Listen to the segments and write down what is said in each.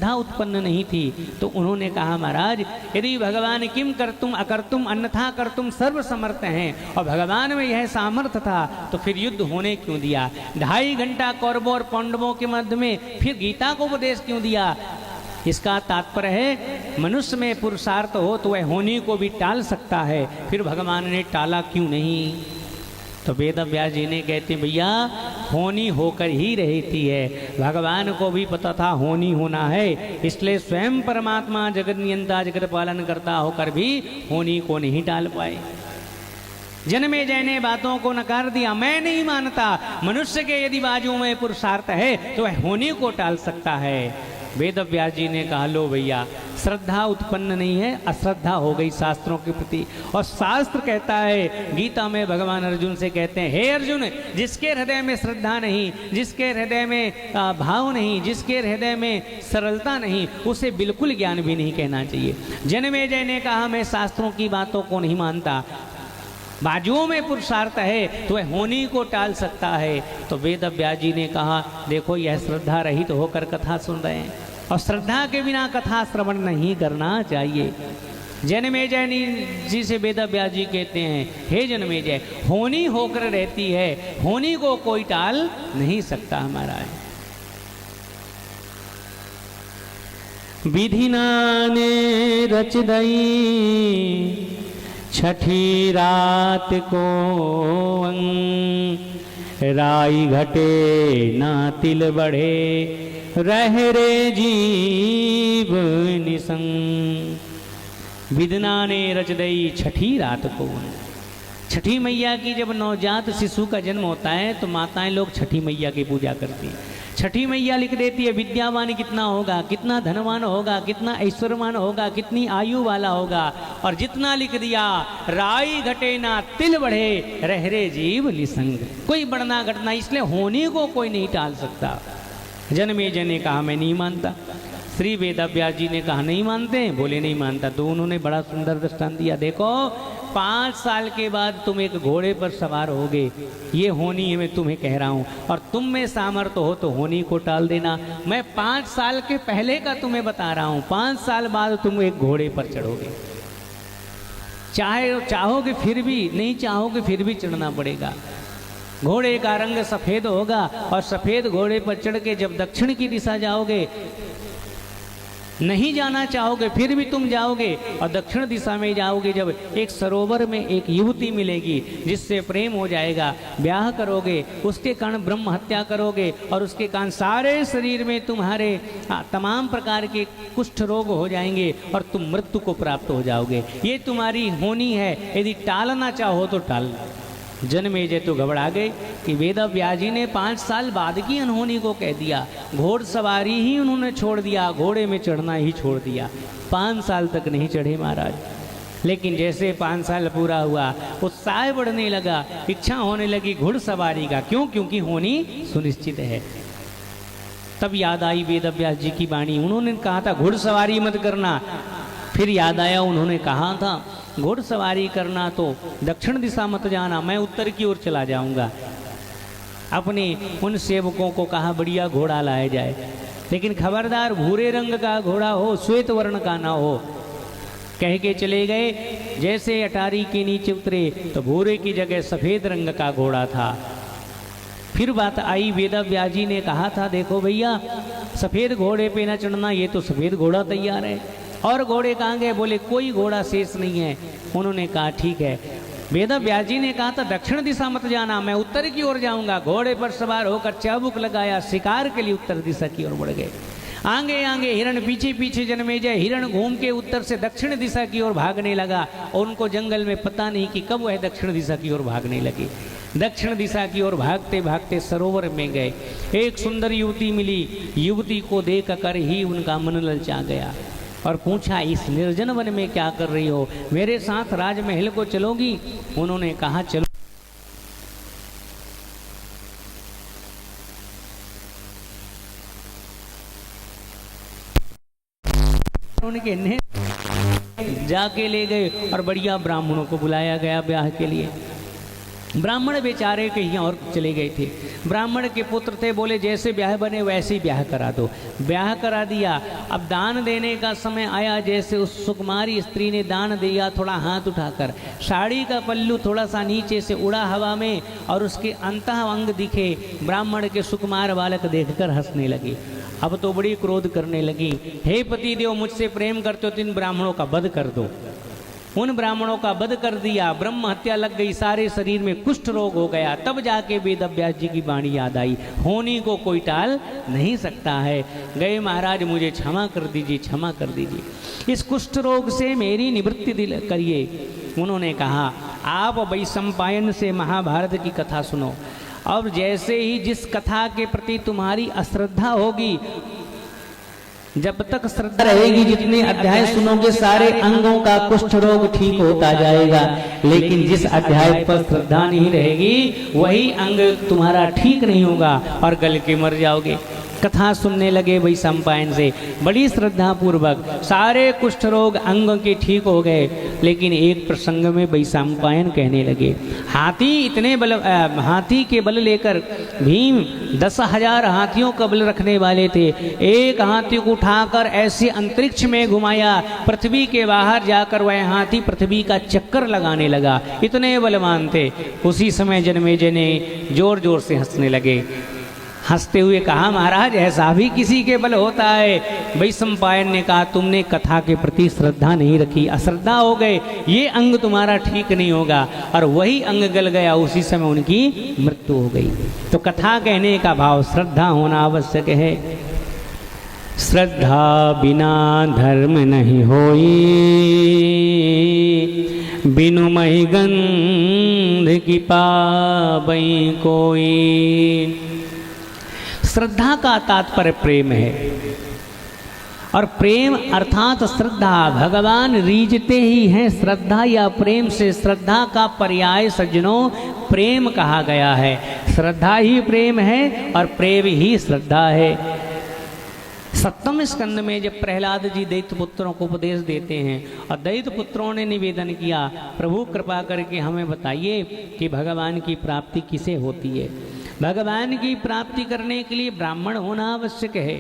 श्रद्धा उत्पन्न नहीं थी। तो उन्होंने कहा महाराज यदि भगवान किम करतुम अकर्तुम अन्यथा करतुम सर्व समर्थ हैं और भगवान में यह सामर्थ्य था तो फिर युद्ध होने क्यों दिया? 2.5 घंटा कौरवों और पांडवों के मध्य में फिर गीता को उपदेश क्यों दिया? इसका तात्पर्य है मनुष्य में पुरुषार्थ हो तो वह होनी को भी टाल सकता है, फिर भगवान ने टाला क्यों नहीं? तो वेद व्यास जी ने कहते भैया होनी होकर ही रहती है, भगवान को भी पता था होनी होना है, इसलिए स्वयं परमात्मा जगत नियंता जगत पालन करता होकर भी होनी को नहीं टाल पाए। जन्मेजय ने बातों को नकार दिया, मैं नहीं मानता मनुष्य के यदि बाजू में पुरुषार्थ है तो वह होनी को टाल सकता है। वेद व्यास जी ने कहा लो भैया श्रद्धा उत्पन्न नहीं है, अश्रद्धा हो गई शास्त्रों के प्रति। और शास्त्र कहता है, गीता में भगवान अर्जुन से कहते हैं हे अर्जुन जिसके हृदय में श्रद्धा नहीं, जिसके हृदय में भाव नहीं, जिसके हृदय में सरलता नहीं, उसे बिल्कुल ज्ञान भी नहीं कहना चाहिए। जन्मेजय ने कहा मैं शास्त्रों की बातों को नहीं मानता, बाजुओं में पुरुषार्थ है तो वह होनी को टाल सकता है। तो वेद व्यास जी ने कहा देखो यह श्रद्धा रहित तो होकर कथा सुन रहे हैं और श्रद्धा के बिना कथा श्रवण नहीं करना चाहिए। जन्मेजय जी से वेद व्यास जी कहते हैं हे जन्मेजय होनी होकर रहती है, होनी को कोई टाल नहीं सकता हमारा। विधिना ने रच दई छठी रात को राई घटे ना तिल बढ़े रह रे जीव निसंग। विदना ने रच दई छठी रात को। छठी मैया की जब नवजात शिशु का जन्म होता है तो माताएं लोग छठी मैया की पूजा करती हैं। छठी मैया लिख देती है विद्यावान कितना होगा, कितना धनवान होगा, कितना ऐश्वर्यवान होगा, कितनी आयु वाला होगा, और जितना लिख दिया राई घटे ना तिल बढ़े रह रे जीव निसंग। कोई बढ़ना घटना इसलिए होने को कोई नहीं टाल सकता। जन्मेजय ने कहा मैं नहीं मानता। श्री वेद व्यास जी ने कहा नहीं मानते, बोले नहीं मानता। तो उन्होंने बड़ा सुंदर दृष्टांत दिया, देखो 5 साल के बाद तुम एक घोड़े पर सवार होगे, ये होनी है मैं तुम्हें कह रहा हूँ, और तुम में सामर्थ्य हो तो होनी को टाल देना। मैं 5 साल के पहले का तुम्हें बता रहा हूँ, 5 साल बाद तुम एक घोड़े पर चढ़ोगे, चाहोगे फिर भी, नहीं चाहोगे फिर भी चढ़ना पड़ेगा। घोड़े का रंग सफेद होगा और सफेद घोड़े पर चढ़ के जब दक्षिण की दिशा जाओगे, नहीं जाना चाहोगे फिर भी तुम जाओगे, और दक्षिण दिशा में जाओगे जब एक सरोवर में एक युवती मिलेगी जिससे प्रेम हो जाएगा, ब्याह करोगे, उसके कारण ब्रह्म हत्या करोगे और उसके कारण सारे शरीर में तुम्हारे तमाम प्रकार के कुष्ठ रोग हो जाएंगे और तुम मृत्यु को प्राप्त हो जाओगे। ये तुम्हारी होनी है, यदि टालना चाहो तो टाल। जन्मेजय तो घबरा गए कि वेद व्यास जी ने 5 साल बाद की अनहोनी को कह दिया, घोड़सवारी ही उन्होंने छोड़ दिया, घोड़े में चढ़ना ही छोड़ दिया। 5 साल तक नहीं चढ़े महाराज। लेकिन जैसे 5 साल पूरा हुआ उत्साह बढ़ने लगा, इच्छा होने लगी घुड़सवारी का। क्यों? क्योंकि होनी सुनिश्चित है। तब याद आई वेद व्यास जी की वाणी, उन्होंने कहा था घुड़सवारी मत करना। फिर याद आया उन्होंने कहा था घुड़सवारी करना तो दक्षिण दिशा मत जाना, मैं उत्तर की ओर चला जाऊंगा। अपने उन सेवकों को कहा बढ़िया घोड़ा लाया जाए, लेकिन खबरदार भूरे रंग का घोड़ा हो, श्वेत वर्ण का ना हो। कह के चले गए। जैसे अटारी के नीचे उतरे तो भूरे की जगह सफेद रंग का घोड़ा था। फिर बात आई, वेद व्यास जी ने कहा था देखो भैया सफेद घोड़े पे न चढ़ना, ये तो सफेद घोड़ा तैयार है। और घोड़े कहाँ गए? बोले कोई घोड़ा शेष नहीं है। उन्होंने कहा ठीक है। वेद व्यास जी ने कहा था दक्षिण दिशा मत जाना, मैं उत्तर की ओर जाऊंगा। घोड़े पर सवार होकर चाबुक लगाया, शिकार के लिए उत्तर दिशा की ओर बढ़ गए। आगे आगे हिरण, पीछे पीछे जन्मेजय। हिरण घूम के उत्तर से दक्षिण दिशा की ओर भागने लगा और उनको जंगल में पता नहीं कि कब वह दक्षिण दिशा की ओर भागने लगे। दक्षिण दिशा की ओर भागते भागते सरोवर में गए। एक सुंदर युवती मिली। युवती को देख कर ही उनका मन ललचा गया और पूछा इस निर्जन वन में क्या कर रही हो, मेरे साथ राजमहल को चलोगी? उन्होंने कहा चलो। उनके जाके ले गए और बढ़िया ब्राह्मणों को बुलाया गया ब्याह के लिए। ब्राह्मण बेचारे कहीं और चले गए थे। ब्राह्मण के पुत्र थे, बोले जैसे ब्याह बने वैसे ही ब्याह करा दो। ब्याह करा दिया। अब दान देने का समय आया, जैसे उस सुकुमारी स्त्री ने दान दिया, थोड़ा हाथ उठाकर साड़ी का पल्लू थोड़ा सा नीचे से उड़ा हवा में और उसके अंतः अंग दिखे। ब्राह्मण के सुकुमार बालक देखकर हंसने लगे। अब तो बड़ी क्रोध करने लगी, हे पति देव, मुझसे प्रेम करते हो तो इन ब्राह्मणों का वध कर दो। उन ब्राह्मणों का वध कर दिया, ब्रह्म हत्या लग गई, सारे शरीर में कुष्ठ रोग हो गया। तब जाके वेद व्यास जी की वाणी याद आई, होनी को कोई टाल नहीं सकता है। गए महाराज, मुझे क्षमा कर दीजिए, क्षमा कर दीजिए, इस कुष्ठ रोग से मेरी निवृत्ति करिए। उन्होंने कहा, आप वैशंपायन से महाभारत की कथा सुनो। अब जैसे ही जिस कथा के प्रति तुम्हारी अश्रद्धा होगी, जब तक श्रद्धा रहेगी, जितने अध्याय सुनोगे सारे अंगों का कुष्ठ रोग ठीक होता जाएगा। लेकिन जिस अध्याय पर श्रद्धा नहीं रहेगी, वही अंग तुम्हारा ठीक नहीं होगा और गल के मर जाओगे। कथा सुनने लगे वैशंपायन से बड़ी श्रद्धा पूर्वक, सारे कुष्ठ रोग अंग के ठीक हो गए। लेकिन एक प्रसंग में वैशंपायन कहने लगे, हाथी के बल लेकर भीम 10,000 हाथियों का बल रखने वाले थे। एक हाथी को उठाकर ऐसे अंतरिक्ष में घुमाया, पृथ्वी के बाहर जाकर वह हाथी पृथ्वी का चक्कर लगाने लगा, इतने बलवान थे। उसी समय जन्मेजय ने जोर जोर से हंसने लगे। हंसते हुए कहा, महाराज ऐसा भी किसी के बल होता है? वैशंपायन ने कहा, तुमने कथा के प्रति श्रद्धा नहीं रखी, अश्रद्धा हो गए, ये अंग तुम्हारा ठीक नहीं होगा। और वही अंग गल गया, उसी समय उनकी मृत्यु हो गई। तो कथा कहने का भाव श्रद्धा होना आवश्यक है। श्रद्धा बिना धर्म नहीं होई, बिनु मही गंध की पावई कोई। श्रद्धा का तात्पर्य प्रेम है, और प्रेम अर्थात श्रद्धा भगवान रीझते ही हैं श्रद्धा या प्रेम से। श्रद्धा का पर्याय सज्जनों प्रेम कहा गया है। श्रद्धा ही प्रेम है और प्रेम ही श्रद्धा है। 7वें स्कंद में जब प्रहलाद जी दैत्य पुत्रों को उपदेश देते हैं और दैत्य पुत्रों ने निवेदन किया, प्रभु कृपा करके हमें बताइए कि भगवान की प्राप्ति किसे होती है। भगवान की प्राप्ति करने के लिए ब्राह्मण होना आवश्यक है,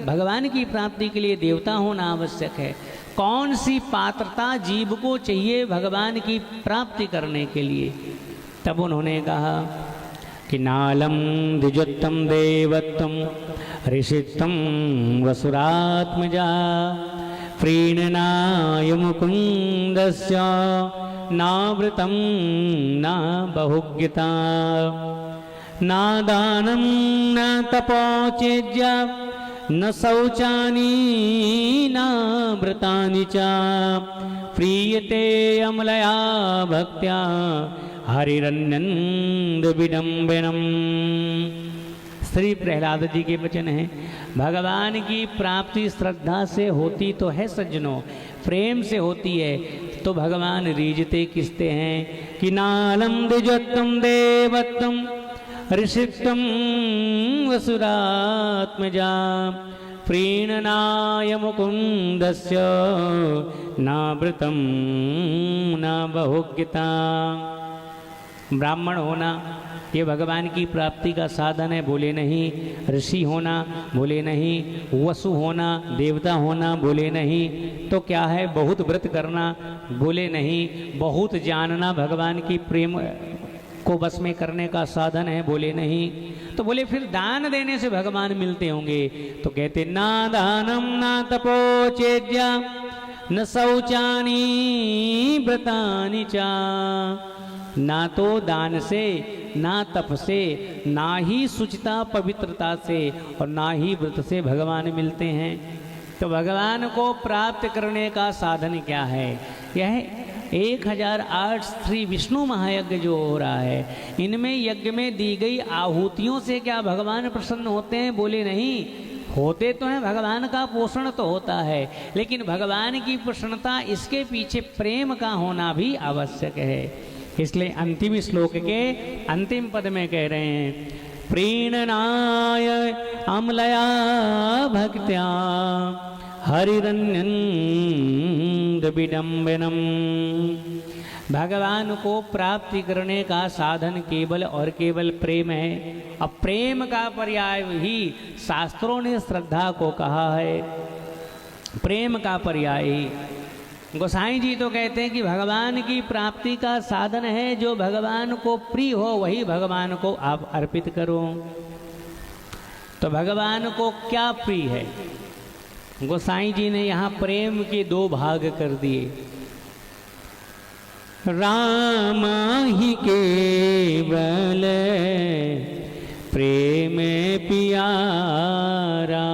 भगवान की प्राप्ति के लिए देवता होना आवश्यक है। कौन सी पात्रता जीव को चाहिए भगवान की प्राप्ति करने के लिए? तब उन्होंने कहा कि नालम द्विजोत्तम देवत्तम ऋषित्तम वसुरात्मजा प्रीणनाय मुकुंदस्य नावृतं न बहुज्ञता न दानं न तपोचेज्य न शौचानि न व्रतानि च प्रीयते अमलया भक्त्या हरिरन्यन्द विडम्बनम। श्री प्रहलाद जी के वचन हैं। भगवान की प्राप्ति श्रद्धा से होती तो है सज्जनों, प्रेम से होती है। तो भगवान रीझते किसते हैं कि नालम द्विजोत्तम देवत्तम ऋषित्तम वसुरात्मजा प्रीणनाय मुकुंदस्य नावृतं न बहुज्ञता। ब्राह्मण होना ये भगवान की प्राप्ति का साधन है, बोले नहीं। ऋषि होना बोले नहीं। वसु होना देवता होना बोले नहीं। तो क्या है? बहुत व्रत करना बोले नहीं। बहुत जानना भगवान की प्रेम को बस में करने का साधन है बोले नहीं। तो बोले फिर दान देने से भगवान मिलते होंगे। तो कहते ना दानम ना तपोचेज्या न शौचानि व्रतानि चा। ना तो दान से, ना तप से, ना ही शुचिता पवित्रता से और ना ही व्रत से भगवान मिलते हैं। तो भगवान को प्राप्त करने का साधन क्या है? यह 1008 श्री विष्णु महायज्ञ जो हो रहा है, इनमें यज्ञ में दी गई आहूतियों से क्या भगवान प्रसन्न होते हैं? बोले नहीं। होते तो हैं, भगवान का पोषण तो होता है, लेकिन भगवान की प्रसन्नता इसके पीछे प्रेम का होना भी आवश्यक है। इसलिए अंतिम श्लोक के अंतिम पद में कह रहे हैं प्रीणनाय अमलया भक्त्या हरिरन्यन्द विडम्बनम। भगवान को प्राप्ति करने का साधन केवल और केवल प्रेम है। अब प्रेम का पर्याय ही शास्त्रों ने श्रद्धा को कहा है, प्रेम का पर्याय ही। गोसाई जी तो कहते हैं कि भगवान की प्राप्ति का साधन है, जो भगवान को प्रिय हो वही भगवान को आप अर्पित करो। तो भगवान को क्या प्रिय है? गोसाई जी ने यहाँ प्रेम के दो भाग कर दिए। राम ही केवल प्रेम पियारा,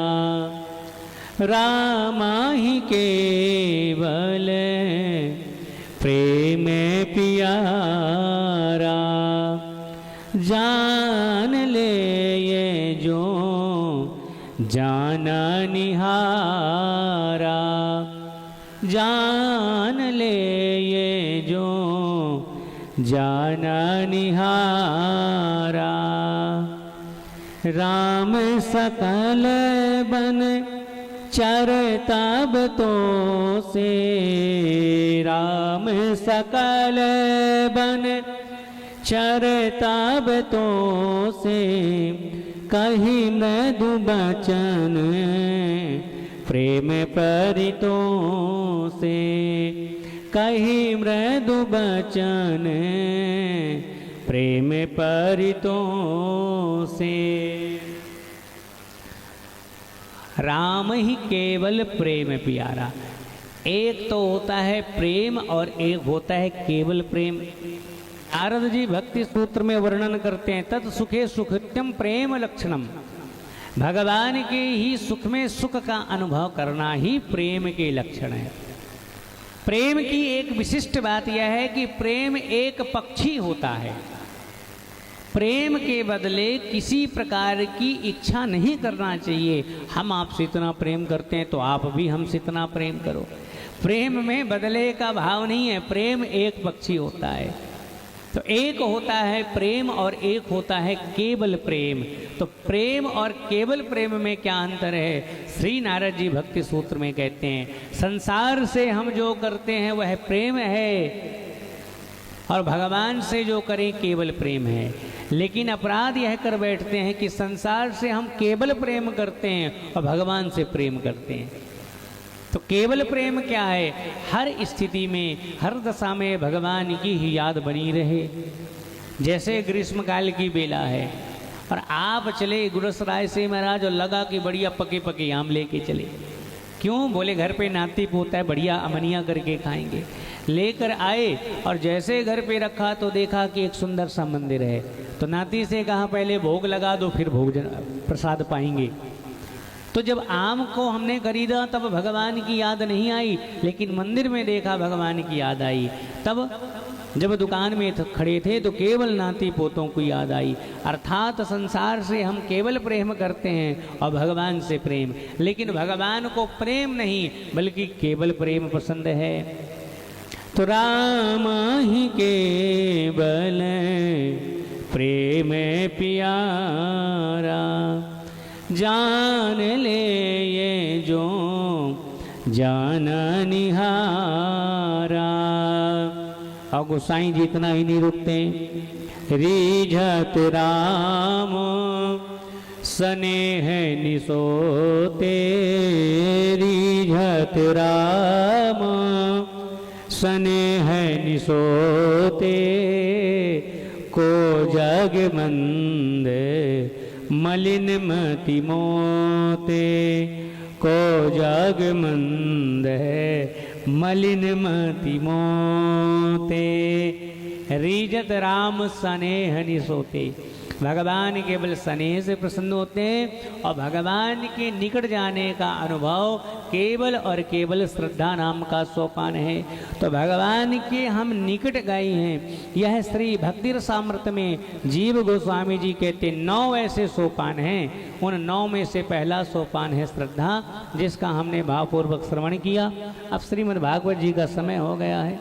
राम ही केवल प्रेम पियारा, जान ले ये जो जाना निहारा, जान ले ये जो जाना निहारा। राम सकल बन चरता बतों से, राम सकल बन चरता बतों से, कहीं मृदु बचन प्रेम परितों से, कहीं मृदु बचन प्रेम परितों से। राम ही केवल प्रेम प्यारा। एक तो होता है प्रेम और एक होता है केवल प्रेम। नारद जी भक्ति सूत्र में वर्णन करते हैं, तत् सुखे सुखत्यम प्रेम लक्षणम। भगवान के ही सुख में सुख का अनुभव करना ही प्रेम के लक्षण है। प्रेम की एक विशिष्ट बात यह है कि प्रेम एक पक्षी होता है। प्रेम के बदले किसी प्रकार की इच्छा नहीं करना चाहिए। हम आपसे इतना प्रेम करते हैं तो आप भी हमसे इतना प्रेम करो। प्रेम में बदले का भाव नहीं है। प्रेम एक पक्षी होता है। तो एक होता है प्रेम और एक होता है केवल प्रेम। तो प्रेम और केवल प्रेम में क्या अंतर है? श्री नारद जी भक्ति सूत्र में कहते हैं, संसार से हम जो करते हैं वह प्रेम है और भगवान से जो करें केवल प्रेम है। लेकिन अपराध यह कर बैठते हैं कि संसार से हम केवल प्रेम करते हैं और भगवान से प्रेम करते हैं। तो केवल प्रेम क्या है? हर स्थिति में, हर दशा में भगवान की ही याद बनी रहे। जैसे ग्रीष्म काल की बेला है और आप चले गुरसराय से महाराज और लगा कि बढ़िया पके पके आम लेके चले। क्यों? बोले घर पे नाती पोता है, बढ़िया अमनिया करके खाएंगे। लेकर आए और जैसे घर पे रखा तो देखा कि एक सुंदर सा मंदिर है। तो नाती से कहा पहले भोग लगा दो, फिर भोग प्रसाद पाएंगे। तो जब आम को हमने खरीदा तब भगवान की याद नहीं आई, लेकिन मंदिर में देखा भगवान की याद आई। तब जब दुकान में खड़े थे तो केवल नाती पोतों को याद आई। अर्थात संसार से हम केवल प्रेम करते हैं और भगवान से प्रेम, लेकिन भगवान को प्रेम नहीं बल्कि केवल प्रेम पसंद है। तो राम ही केवल प्रेम प्यारा, जान ले ये जो जाना निहारा। और गोसाई जी इतना ही नहीं रुकते, रीझत राम स्नेह निसोते, रीझत राम स्नेह निसोते, को जग मंद मलिन मति मोते, को जग मंद मलिन मति मोते। रीजत राम स्नेह निसोते। भगवान केवल स्नेह से प्रसन्न होते हैं और भगवान के निकट जाने का अनुभव केवल और केवल श्रद्धा नाम का सोपान है। तो भगवान के हम निकट गए हैं। यह श्री भक्ति रसामृत में जीव गोस्वामी जी कहते 9 ऐसे सोपान हैं। उन 9 में से पहला सोपान है श्रद्धा, जिसका हमने भावपूर्वक श्रवण किया। अब श्रीमद् भागवत जी का समय हो गया है।